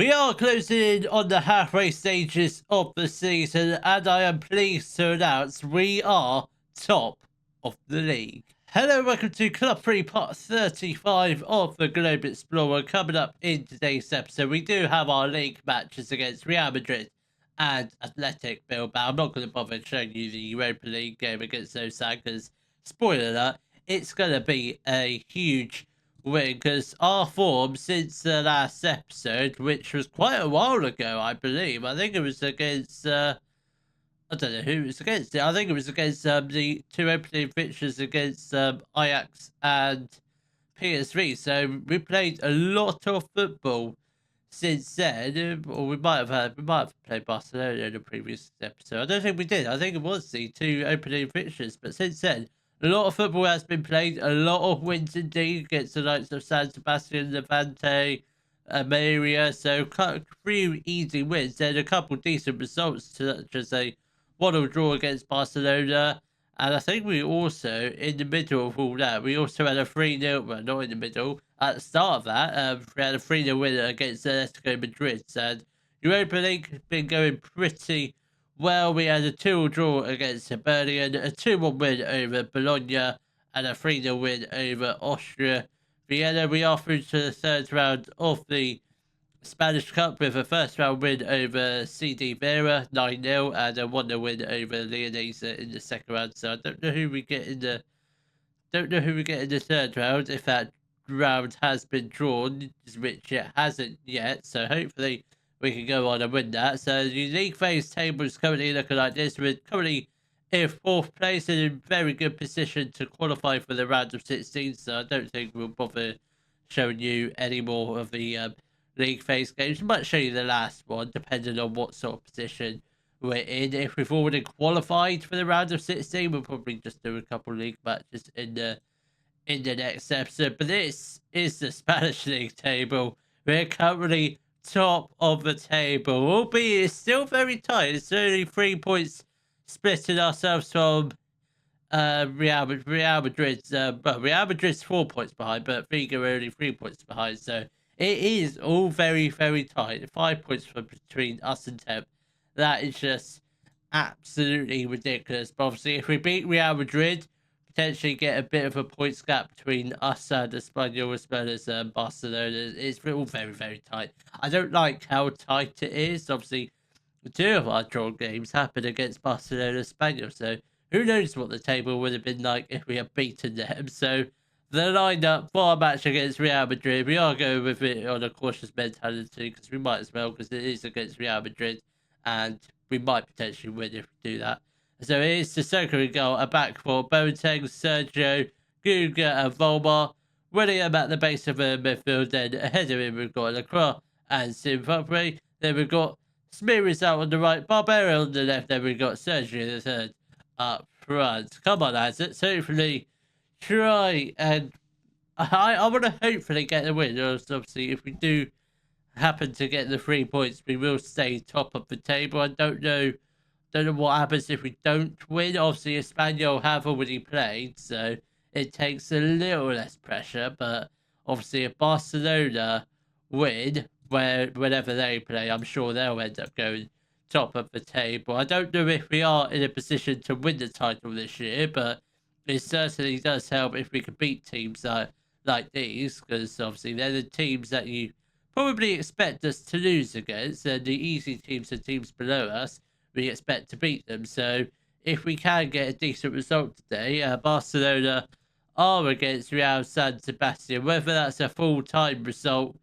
We are closing in on the halfway stages of the season, and I am pleased to announce we are top of the league. Hello, welcome to Club 3 Part 35 of the Globe Explorer. Coming up in today's episode, we do have our league matches against Real Madrid and Athletic Bilbao. I'm not going to bother showing you the Europa League game against Osaka because, spoiler alert, it's going to be a huge win because our form since the last episode, which was quite a while ago, I believe. I think it was against, I don't know who it was against. I think it was against the two opening fixtures against Ajax and PSV. So we played a lot of football since then, or we might have played Barcelona in the previous episode. I don't think we did. I think it was the two opening fixtures, but since then, a lot of football has been played. A lot of wins indeed against the likes of San Sebastian, Levante, Maria. So 3 easy wins. Then a couple decent results, such as a 1-1 draw against Barcelona. And I think we also, in the middle of all that, we also had a 3-0, well, not in the middle, at the start of that, we had a 3-0 win against Atletico Madrid. And Europa League has been going pretty well. We had a 2-2 draw against Hibernian, a 2-1 win over Bologna, and a 3-0 win over Austria Vienna. We are through to the third round of the Spanish Cup with a first round win over CD Vera 9-0 and a 1-0 win over Leonese in the second round. So I don't know who we get in the third round, if that round has been drawn, which it hasn't yet. So hopefully we can go on and win that. So the league phase table is currently looking like this. We're currently in 4th place and in very good position to qualify for the round of 16. So I don't think we'll bother showing you any more of the league phase games. We might show you the last one, depending on what sort of position we're in. If we've already qualified for the round of 16, we'll probably just do a couple league matches in the next episode. But this is the Spanish league table. We're currently top of the table, albeit it's still very tight. It's only 3 points splitting ourselves from Real Madrid's. Real Madrid's 4 points behind, but Vigo are only 3 points behind. So it is all very, very tight. 5 points between us and 10th. That is just absolutely ridiculous. But obviously, if we beat Real Madrid, potentially get a bit of a points gap between us and Espanyol as well as Barcelona. It's all very, very tight. I don't like how tight it is. Obviously, 2 of our draw games happened against Barcelona and Espanyol. So who knows what the table would have been like if we had beaten them. So the lineup for our match against Real Madrid, we are going with it on a cautious mentality because we might as well, because it is against Real Madrid and we might potentially win if we do that. So it is Sissoko in goal, a back four, Boateng, Sergio, Guga and Volmar, William at the base of the midfield, then ahead of him we've got Lacroix and Simfopre, then we've got Smearis out on the right, Barbera on the left, then we've got Sergio the third up front. Come on, lads, let's hopefully try and I want to hopefully get the win. Obviously, if we do happen to get the 3 points, we will stay top of the table. I don't know what happens if we don't win. Obviously, Espanyol have already played, so it takes a little less pressure. But obviously, if Barcelona win, whenever they play, I'm sure they'll end up going top of the table. I don't know if we are in a position to win the title this year, but it certainly does help if we can beat teams like these, because obviously they're the teams that you probably expect us to lose against, and the easy teams are teams below us. We expect to beat them. So if we can get a decent result today, Barcelona are against Real San Sebastian. Whether that's a full-time result,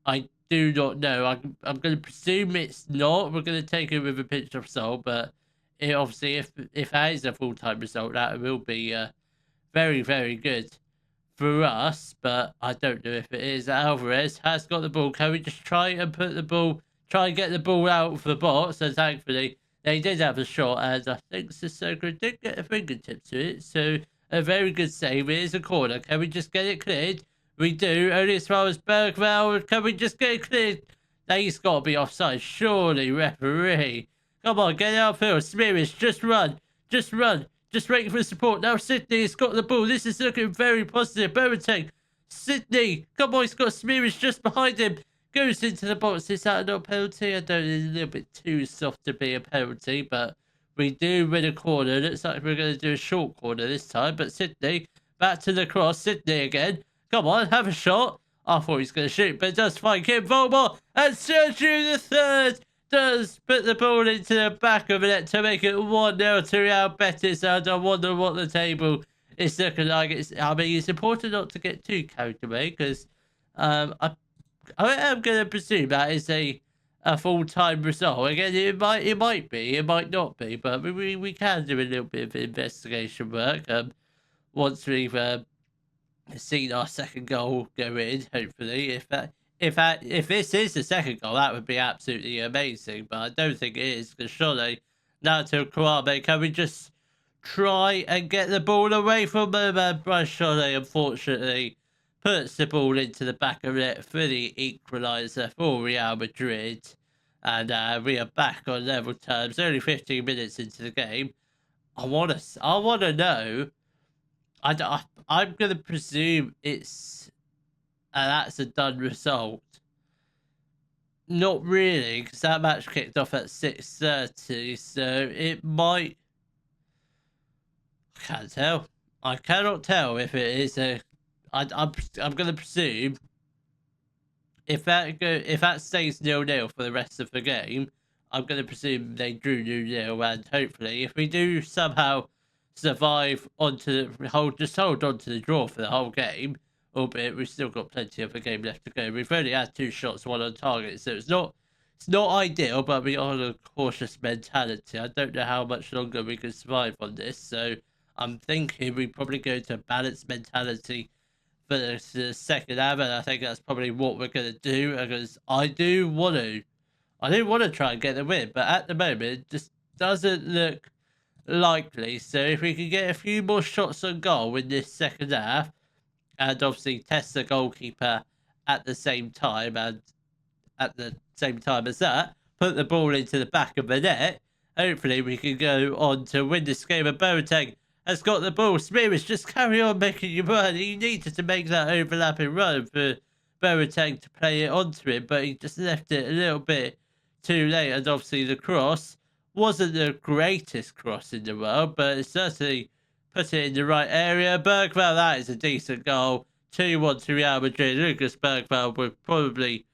I do not know. I'm going to presume it's not. We're going to take it with a pinch of salt, but obviously if that is a full-time result, that will be very, very good for us. But I don't know if it is. Alvarez has got the ball. Can we just try and get the ball out of the box? So thankfully they did have a shot, and I think Sissoko did get a fingertip to it. So a very good save. It is a corner. Can we just get it cleared? We do. Only as far as Bergvall. Can we just get it cleared? He's got to be offside. Surely, referee. Come on, get outfield. Smearis, just run. Just run. Just waiting for support. Now Sydney's got the ball. This is looking very positive. Boateng. Sydney. Come on, he's got Smearis just behind him. goes into the box. Is that not a penalty? I don't know, it's a little bit too soft to be a penalty, but we do win a corner. Looks like we're going to do a short corner this time, but Sydney, back to the cross. Sydney again. Come on, have a shot. I thought he was going to shoot, but does find Kim Volmar, and Sergio the third does put the ball into the back of the net to make it 1-0 to Real Betis, and I wonder what the table is looking like. I mean, it's important not to get too carried away, because I am going to presume that is a full-time result. Again, it might be, it might not be, but we can do a little bit of investigation work once we've seen our second goal go in. Hopefully, if this is the second goal, that would be absolutely amazing. But I don't think it is, because surely now to Kwame, can we just try and get the ball away from him? And Bryce Shawley, unfortunately, puts the ball into the back of it for the equaliser for Real Madrid. And we are back on level terms, only 15 minutes into the game. I want to know. I'm going to presume that's a done result. Not really, because that match kicked off at 6:30, so it might. I can't tell. I cannot tell if it is a. I'm going to presume if that stays 0-0 for the rest of the game, I'm going to presume they drew 0-0, and hopefully, if we do somehow survive hold on to the draw for the whole game, albeit we've still got plenty of the game left to go. We've only had 2 shots, 1 on target, so it's not ideal, but we are on a cautious mentality. I don't know how much longer we can survive on this, so I'm thinking we probably go to a balanced mentality for the second half, and I think that's probably what we're going to do, because I do want to try and get the win, but at the moment it just doesn't look likely. So if we can get a few more shots on goal in this second half, and obviously test the goalkeeper at the same time, and at the same time as that, put the ball into the back of the net, hopefully we can go on to win this game. And Boateng has got the ball. Smears, just carry on making your run. He needed to make that overlapping run for Boateng to play it onto him, but he just left it a little bit too late. And obviously the cross wasn't the greatest cross in the world, but it certainly put it in the right area. Bergvall, that is a decent goal. 2-1 to Real Madrid. Lucas Bergvall was probably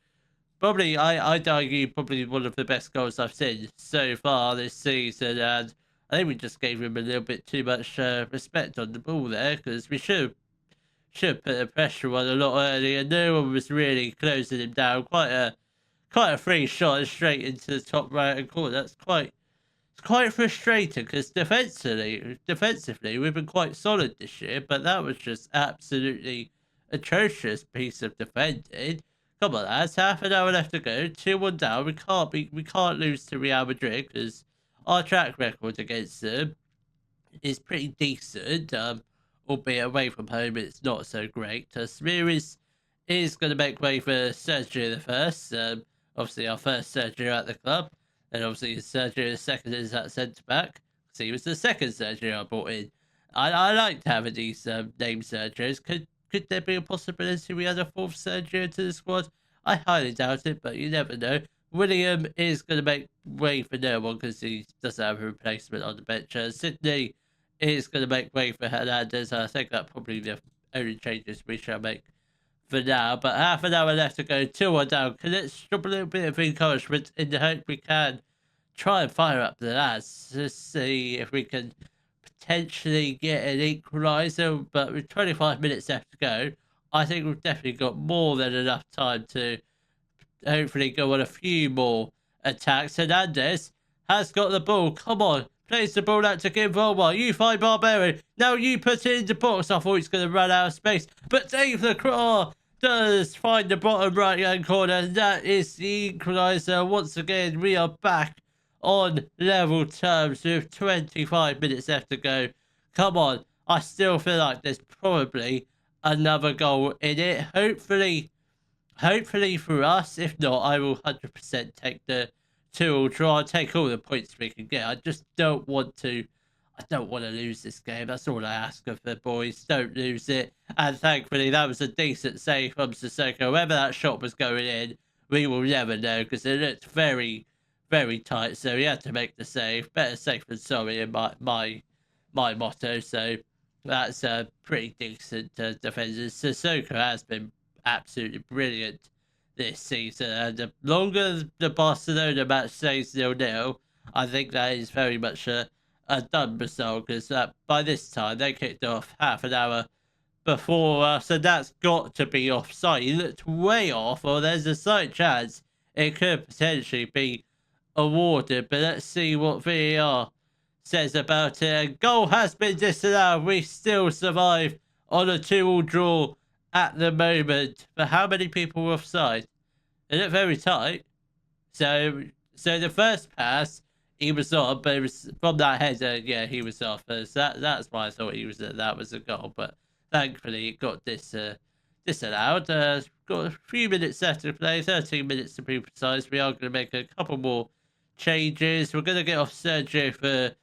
I'd argue probably one of the best goals I've seen so far this season, and I think we just gave him a little bit too much respect on the ball there, because we should put the pressure on a lot earlier. No one was really closing him down. Quite a free shot straight into the top right hand corner. That's quite frustrating, because defensively we've been quite solid this year, but that was just absolutely atrocious piece of defending. Come on, lads, half an hour left to go. 2-1 down. We can't lose to Real Madrid, because our track record against them is pretty decent. Albeit away from home, it's not so great. Smears is going to make way for Sergio the first. Obviously our first Sergio at the club. And obviously Sergio the second is at centre back. So he was the second Sergio I brought in. I like to have these name Sergios. Could there be a possibility we had a fourth Sergio to the squad? I highly doubt it, but you never know. William is going to make way for no one, because he doesn't have a replacement on the bench. Sydney is going to make way for Hernandez. I think that's probably the only changes we shall make for now. But half an hour left to go, 2-1 down. Let's drop a little bit of encouragement in the hope we can try and fire up the lads to see if we can potentially get an equaliser. But with 25 minutes left to go, I think we've definitely got more than enough time to hopefully go on a few more attacks. Hernandez has got the ball. Come on. Plays the ball out to Kim Volmar. You find Barbarian. Now you put it in the box. I thought he's going to run out of space. But Dave Lacroix does find the bottom right-hand corner. And that is the equaliser. Once again, we are back on level terms with 25 minutes left to go. Come on. I still feel like there's probably another goal in it. Hopefully for us. If not, I will 100% take the 2-all draw. Take all the points we can get. I just don't want to lose this game. That's all I ask of the boys. Don't lose it. And thankfully, that was a decent save from Sissoko. Whether that shot was going in we will never know because it looked very, very tight. So he had to make the save. Better safe than sorry in my motto. So that's a pretty decent defender. Sissoko has been absolutely brilliant this season. And the longer the Barcelona match stays 0-0, I think that is very much a done result because by this time they kicked off half an hour before us, and that's got to be offside. He looked way off, or there's a slight chance it could potentially be awarded. But let's see what VAR says about it. A goal has been disallowed. We still survive on a 2-2 draw at the moment. But how many people were offside? It looked very tight. So the first pass, he was on, but it was from that header, yeah, he was off. So that's why I thought that was a goal. But thankfully, it got disallowed. Got a few minutes left to play, 13 minutes to be precise. We are going to make a couple more changes. We're going to get off Sergio for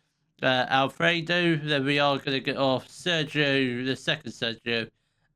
Alfredo. Then we are going to get off Sergio, the second Sergio.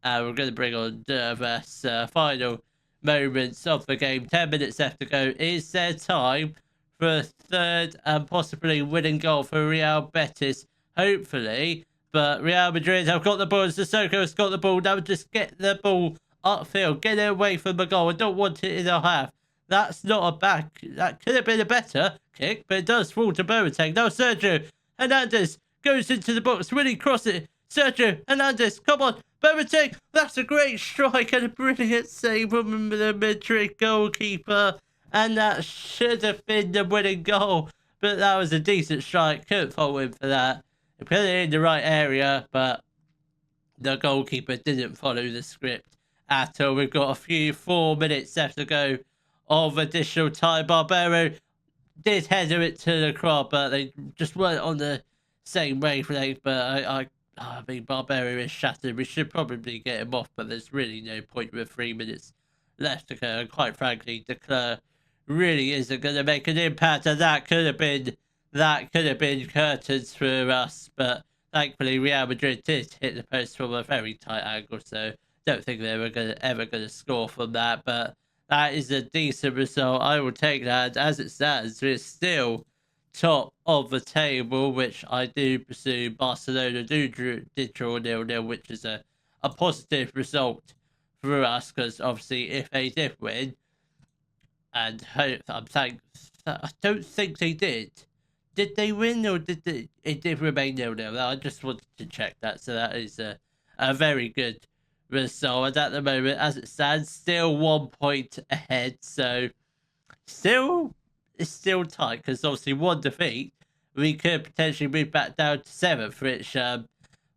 We're going to bring on Nervous. Final moments of the game. 10 minutes left to go. Is there time for a third and possibly winning goal for Real Betis? Hopefully. But Real Madrid have got the ball. Sissoko has got the ball. Now just get the ball upfield. Get it away from the goal. I don't want it in our half. That's not a bad... That could have been a better kick, but it does fall to Boateng. Now Sergio Hernandez goes into the box. Will he cross it? Sergio Hernandez, come on. Boateng, that's a great strike and a brilliant save from the Madrid goalkeeper. And that should have been the winning goal. But that was a decent strike. Couldn't fault him for that. He put it in the right area, but the goalkeeper didn't follow the script at all. We've got 4 minutes left to go of additional time. Barbero did header it to the crowd, but they just weren't on the same wavelength. But I mean, Barbero is shattered. We should probably get him off, but there's really no point with 3 minutes left to go. And quite frankly, Declare really isn't going to make an impact, and that could have been curtains for us. But thankfully, Real Madrid did hit the post from a very tight angle, so don't think they were ever going to score from that. But that is a decent result. I will take that. As it stands, we're still top of the table, which I do presume Barcelona did draw 0-0, which is a positive result for us, because obviously if they did win, and I don't think they did. Did they win, or it did remain 0-0? I just wanted to check that. So that is a very good result. And at the moment, as it stands, still 1 point ahead. So it's still tight, because obviously one defeat, we could potentially move back down to 7th, which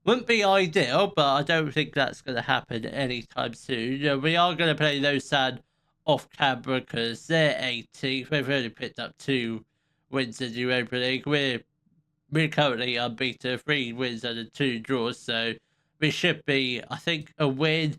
wouldn't be ideal, but I don't think that's going to happen anytime soon. We are going to play Lausanne off camera because they're 18th. They've only picked up 2 wins in the Europa League. We're currently unbeaten, 3 wins and 2 draws, so we should be, I think, a win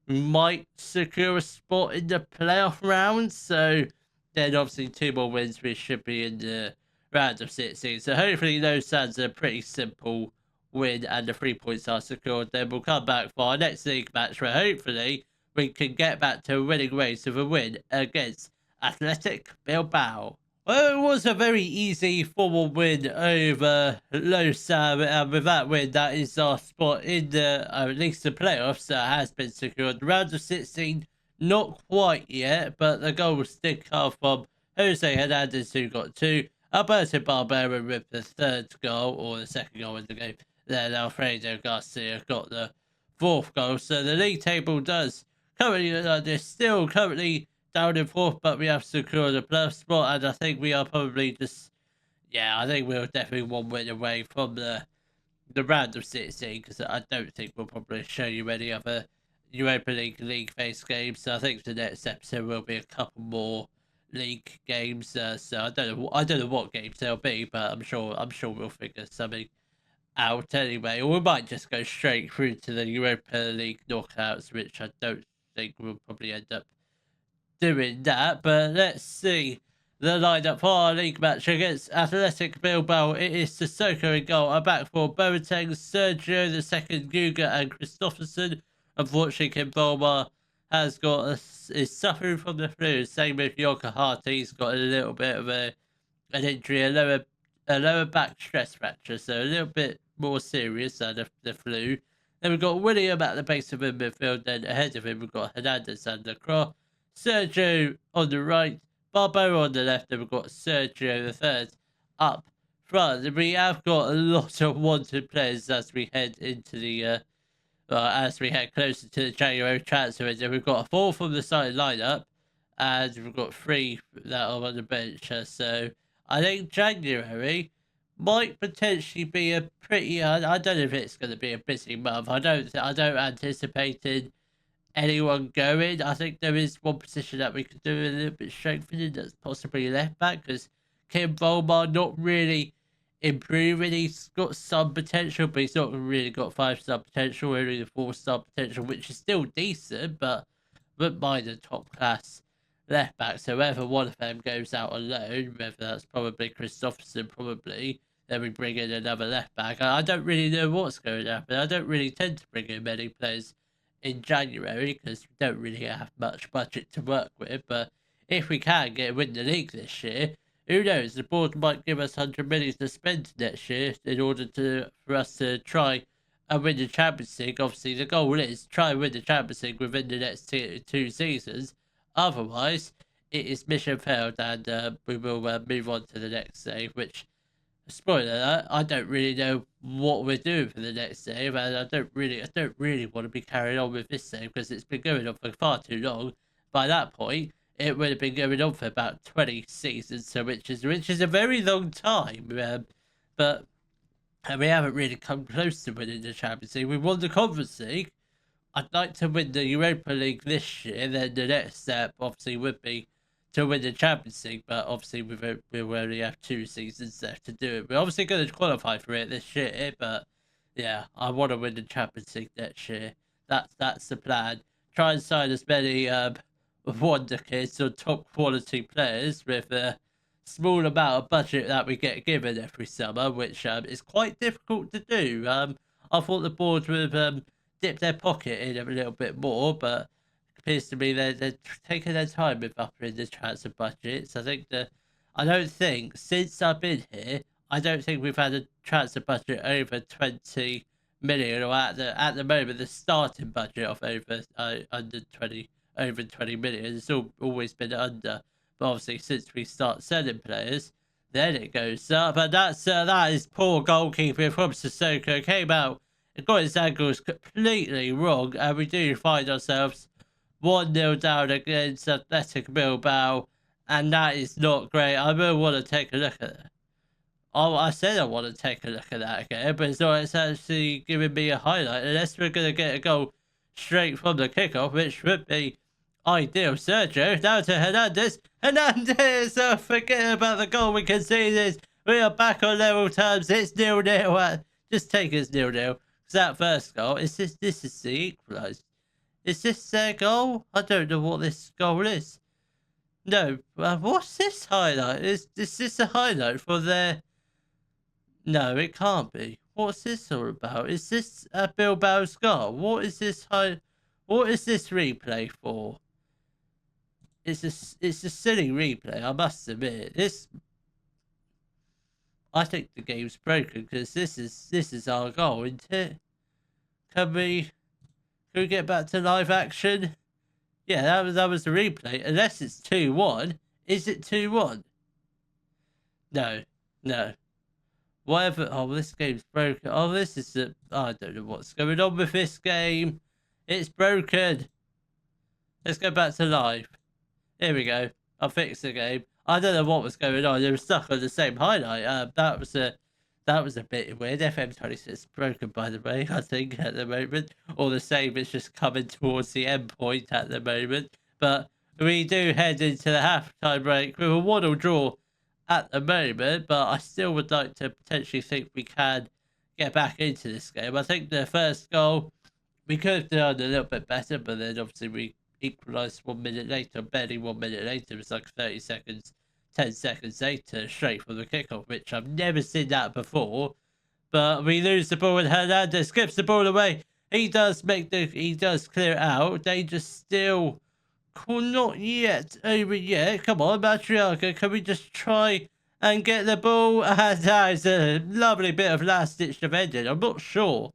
might secure a spot in the playoff round. So then obviously 2 more wins, we should be in the round of 16. So hopefully Lausanne's a pretty simple win and the 3 points are secured. Then we'll come back for our next league match where hopefully we can get back to a winning race with a win against Athletic Bilbao. Well, it was a very easy 4-1 win over Lausanne, and with that win, that is our spot in the at least the playoffs has been secured. Round of 16, not quite yet, but the goals did come from Jose Hernandez, who got 2, Alberto Barbero with the 3rd goal, or the 2nd goal in the game. Then Alfredo Garcia got the 4th goal. So the league table does currently look like they're still currently down in 4th, but we have secured a playoff spot, and I think we are probably I think we're definitely 1 win away from the round of 16, because I don't think we'll probably show you any other Europa League phase games. So I think the next episode will be a couple more league games. So I don't know what games they'll be, but I'm sure we'll figure something out anyway. Or we might just go straight through to the Europa League knockouts, which I don't think we'll probably end up doing that. But let's see the lineup for our league match against Athletic Bilbao. It is Sissoko in goal. A back for Boateng, Sergio, the second Guga, and Christopherson. Unfortunately, Kim Volmar is suffering from the flu. Same with Yokohata. He's got a little bit of an injury, a lower back stress fracture, so a little bit more serious than the flu. Then we've got William at the base of the midfield. Then ahead of him we've got Hernandez and the Cross, Sergio on the right, Barbo on the left, and we've got Sergio the third up front. And we have got a lot of wanted players as we head into the as we head closer to the January transfer window. We've got 4 from the starting lineup, and we've got 3 that are on the bench. So I think January might potentially be a pretty. I don't know if it's going to be a busy month. I don't anticipate anyone going. I think there is one position that we could do a little bit strengthening. That's possibly left back, because Kim Volmar not really improving. He's got some potential, but he's not really got 5-star potential, only the 4-star potential, which is still decent, but by the top class left back. So whether one of them goes out on loan, whether that's probably Christopherson, probably, then we bring in another left back. I don't really know what's going to happen. I don't really tend to bring in many players in January because we don't really have much budget to work with. But if we can win the league this year, who knows? The board might give us 100 million to spend next year in order for us to try and win the Champions League. Obviously, the goal is try and win the Champions League within the next 2 seasons. Otherwise, it is mission failed, and we will move on to the next save. Which, spoiler alert, I don't really know what we're doing for the next save, and I don't really want to be carrying on with this save because it's been going on for far too long. By that point, it would have been going on for about 20 seasons, so which is a very long time. But we haven't really come close to winning the Champions League. We won the Conference League. I'd like to win the Europa League this year. Then the next step, obviously, would be to win the Champions League. But obviously, we only have 2 seasons left to do it. We're obviously going to qualify for it this year. But yeah, I want to win the Champions League next year. That's the plan. Try and sign as many wonder kids or top quality players with a small amount of budget that we get given every summer, which is quite difficult to do. I thought the board would have dip their pocket in a little bit more, but it appears to me they're taking their time with upping the transfer budgets. I don't think since I've been here, I don't think we've had a transfer budget over 20 million, or at the moment the starting budget of under 20 million. It's always been under, but obviously since we start selling players, then it goes up. And that is poor goalkeeping from Sissoko. Came out and got his angles completely wrong, and we do find ourselves 1-0 down against Athletic Bilbao, and that is not great. I will want to take a look at it. Oh, I said I want to take a look at that again, but it's actually giving me a highlight, unless we're going to get a goal straight from the kickoff, which would be ideal. Sergio, down to Hernandez. Hernandez! Oh, forget about the goal we conceded. We are back on level terms. It's 0-0. Just take us 0-0. That first goal, this is the equaliser. Is this their goal? I don't know what this goal is. No, what's this highlight? Is this a highlight for their... No, it can't be. What's this all about? Is this a Bilbao's goal? What is this replay for? It's a silly replay, I must admit. I think the game's broken because this is our goal, isn't it? Can we get back to live action? Yeah, that was the replay. Unless it's 2-1. Is it 2-1? No. Whatever. Oh, this game's broken. Oh, this is I don't know what's going on with this game. It's broken. Let's go back to live. Here we go. I'll fix the game. I don't know what was going on. They were stuck on the same highlight. That was a bit weird. FM26 is broken, by the way, I think, at the moment. Or the same, it's just coming towards the end point at the moment. But we do head into the half-time break with a 1-1 draw at the moment. But I still would like to potentially think we can get back into this game. I think the first goal, we could have done a little bit better, but then obviously we equalised 1 minute later, barely 1 minute later. It was like 30 seconds. 10 seconds later, straight from the kickoff, which I've never seen that before. But we lose the ball, and Hernandez skips the ball away. he does clear it out. They just still not yet over yet. Come on, Matriarca, can we just try and get the ball? And that is a lovely bit of last-ditch defending. I'm not sure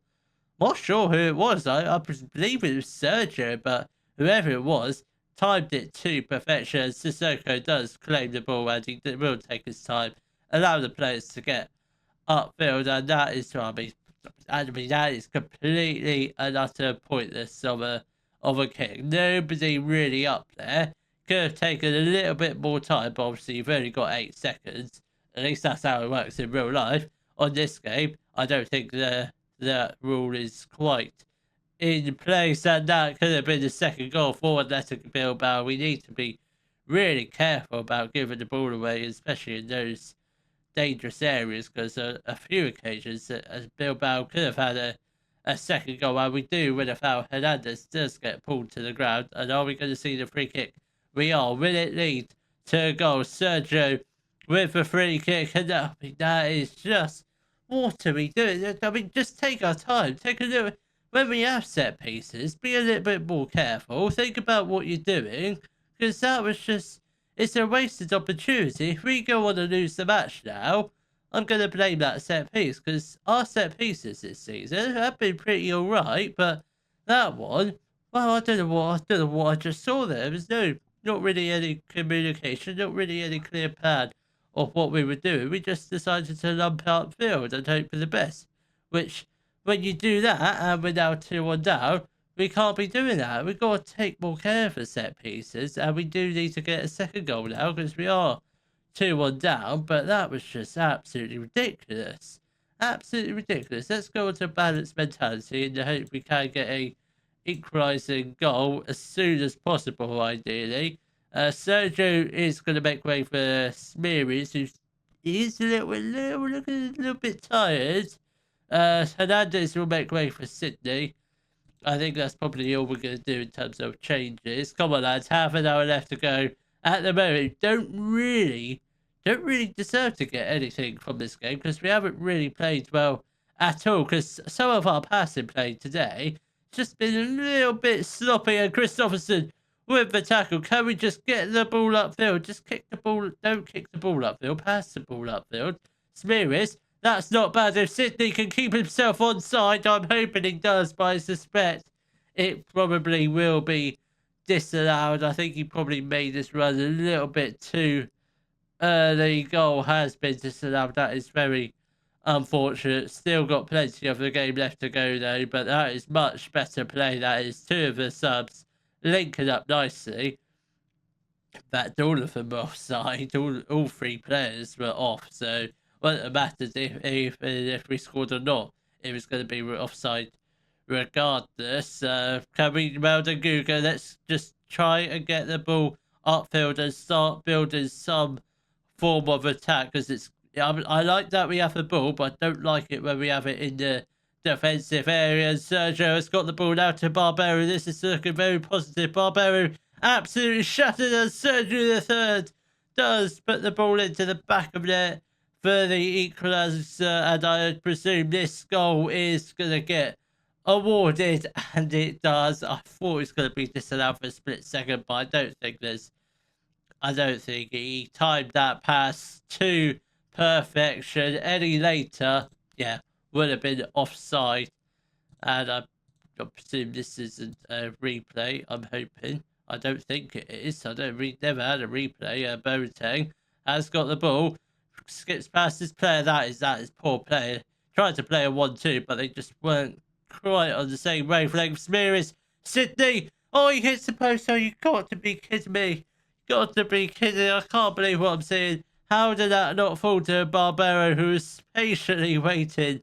who it was. I believe it was Sergio, but whoever it was timed it to perfection. Sissoko does claim the ball, and he will take his time, allow the players to get upfield, and that is, that is completely and utter pointless of a kick. Nobody really up there. Could have taken a little bit more time, but obviously you've only got 8 seconds. At least that's how it works in real life. On this game, I don't think the rule is quite in place, and that could have been the second goal for Athletic Bilbao. We need to be really careful about giving the ball away, especially in those dangerous areas, because a few occasions Bilbao could have had a second goal, and we do win a foul. Hernandez does get pulled to the ground, and are we going to see the free kick? We are. Will it lead to a goal? Sergio with the free kick, and that is just, what are we doing? I mean, just take our time. Take a little. When we have set pieces, be a little bit more careful. Think about what you're doing, because that was just, it's a wasted opportunity. If we go on and lose the match now, I'm going to blame that set piece, because our set pieces this season have been pretty alright, but that one, well, I don't know what I just saw there. There was not really any communication, not really any clear plan of what we were doing. We just decided to lump outfield and hope for the best, which, when you do that, and we're now 2-1 down, we can't be doing that. We've got to take more care of the set pieces, and we do need to get a second goal now, because we are 2-1 down, but that was just absolutely ridiculous. Absolutely ridiculous. Let's go into balanced mentality in the hope we can get a equalising goal as soon as possible, ideally. Sergio is going to make way for Smearis, who is a little bit tired. Hernandez will make way for Sydney. I think that's probably all we're going to do in terms of changes. Come on, lads, half an hour left to go. At the moment, don't really deserve to get anything from this game, because we haven't really played well at all, because some of our passing play today just been a little bit sloppy. And Christopherson with the tackle. Can we just get the ball upfield? Just kick the ball. Don't kick the ball upfield. Pass the ball upfield. Smearis. That's not bad. If Sydney can keep himself onside, I'm hoping he does, but I suspect it probably will be disallowed. I think he probably made this run a little bit too early. Goal has been disallowed. That is very unfortunate. Still got plenty of the game left to go though, but that is much better play. That is two of the subs linking up nicely. In fact, all of them were offside. All 3 players were off, so what matters if we scored or not. It was going to be offside regardless. Can we, Guga? Let's just try and get the ball upfield and start building some form of attack, because it's. I like that we have the ball, but I don't like it when we have it in the defensive area. Sergio has got the ball now to Barbero. This is looking very positive. Barbero absolutely shattered, and Sergio the third does put the ball into the back of net for the equaliser, and I presume this goal is going to get awarded, and it does. I thought it was going to be disallowed for a split second, but I don't think he timed that pass to perfection. Any later, would have been offside, and I presume this isn't a replay. I'm hoping. I don't think it is. Never had a replay. Boateng has got the ball, skips past his player. That is poor play. Tried to play a 1-2, but they just weren't quite on the same wavelength. Smearis, Sydney. Oh, he hits the post. Oh, you got to be kidding me. Got to be kidding. I can't believe what I'm seeing. How did that not fall to Barbero, who was patiently waiting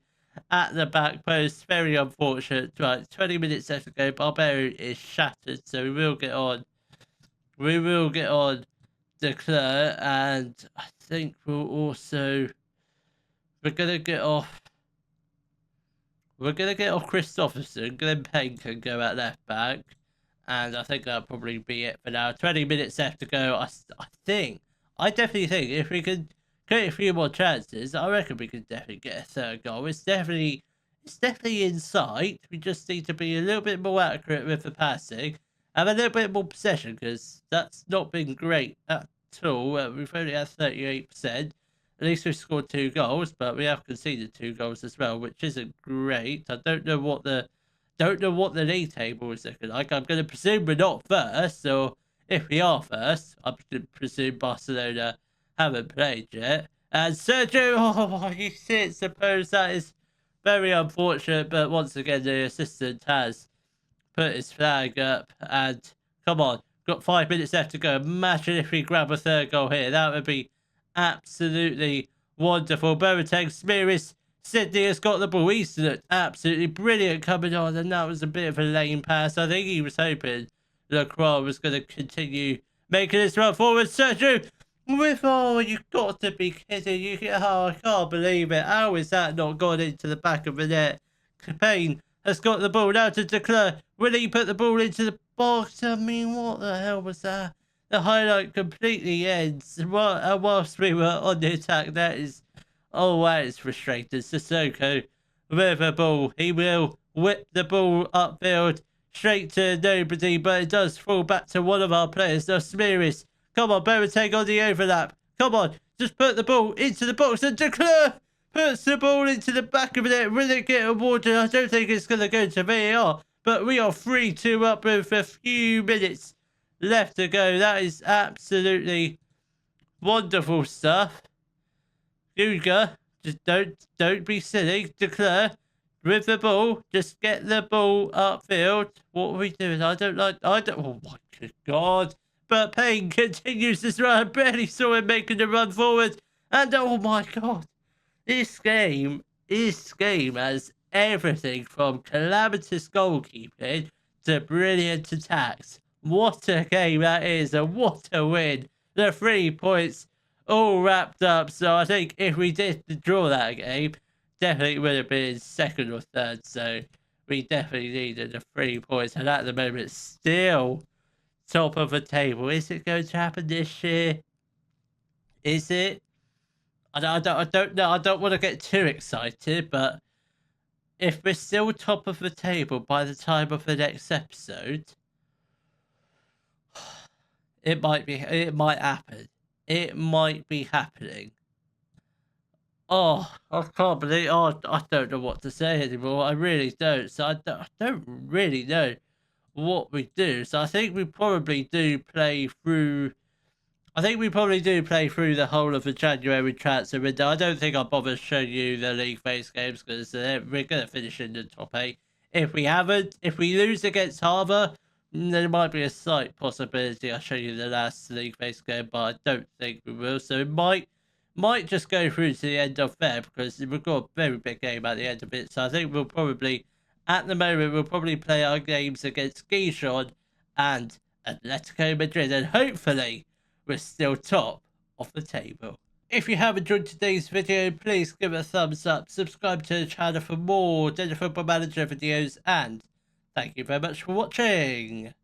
at the back post? Very unfortunate. Right, 20 minutes left to go. Barbero is shattered, so we will get on. We will get on Declare, and I think we'll also. We're gonna get off. We're gonna get off Christopherson. Glenn Payne can go at left back, and I think that'll probably be it for now. 20 minutes left to go. I definitely think if we could create a few more chances, I reckon we could definitely get a third goal. It's definitely it's definitely in sight. We just need to be a little bit more accurate with the passing. Have a little bit more possession, because that's not been great at all. We've only had 38%. At least we've scored 2 goals, but we have conceded 2 goals as well, which isn't great. I don't know what the league table is looking like. I'm going to presume we're not first, so if we are first, I presume Barcelona haven't played yet. And Sergio, oh, you suppose that is very unfortunate, but once again, the assistant has put his flag up, and come on, got 5 minutes left to go. Imagine if we grab a third goal here. That would be absolutely wonderful. Boateng, Smiris, Sydney has got the ball. He's looked absolutely brilliant coming on, and that was a bit of a lame pass. I think he was hoping Lacroix was going to continue making this run forward. Sergio, you've got to be kidding. I can't believe it. How is that not gone into the back of the net? Payne has got the ball now to Declare. Will he put the ball into the box? I mean, what the hell was that? The highlight completely ends. Whilst we were on the attack, that is... Oh, that is frustrating. Sissoko with the ball. He will whip the ball upfield straight to nobody, but it does fall back to one of our players. Now, Smiris. Come on, Boateng on the overlap. Come on, just put the ball into the box, and Declare puts the ball into the back of it. Will it get awarded? I don't think it's going to go to VAR, but we are 3-2 up with a few minutes left to go. That is absolutely wonderful stuff. Hugo, just don't be silly. Declare with the ball. Just get the ball upfield. What are we doing? Oh my good God. But Payne continues this run. I barely saw him making the run forward. And oh my God. This game has everything from calamitous goalkeeping to brilliant attacks. What a game that is, and what a win. The 3 points all wrapped up. So I think if we did draw that game, definitely would have been second or third. So we definitely needed the 3 points. And at the moment, still top of the table. Is it going to happen this year? Is it? I don't know. I don't want to get too excited, but if we're still top of the table by the time of the next episode, it might happen. It might be happening. Oh, I can't believe. Oh, I don't know what to say anymore. I really don't. So I don't really know what we do. So I think we probably do play through. I think we probably do play through the whole of the January transfer window. I don't think I'll bother showing you the league phase games, because we're going to finish in the top 8. If we lose against Harbour, there might be a slight possibility I'll show you the last league phase game, but I don't think we will. So it might just go through to the end of Feb, because we've got a very big game at the end of it. So I think at the moment, we'll probably play our games against Gijón and Atletico Madrid, and hopefully we're still top of the table. If you have enjoyed today's video, please give it a thumbs up, subscribe to the channel for more Daily Football Manager videos, and thank you very much for watching.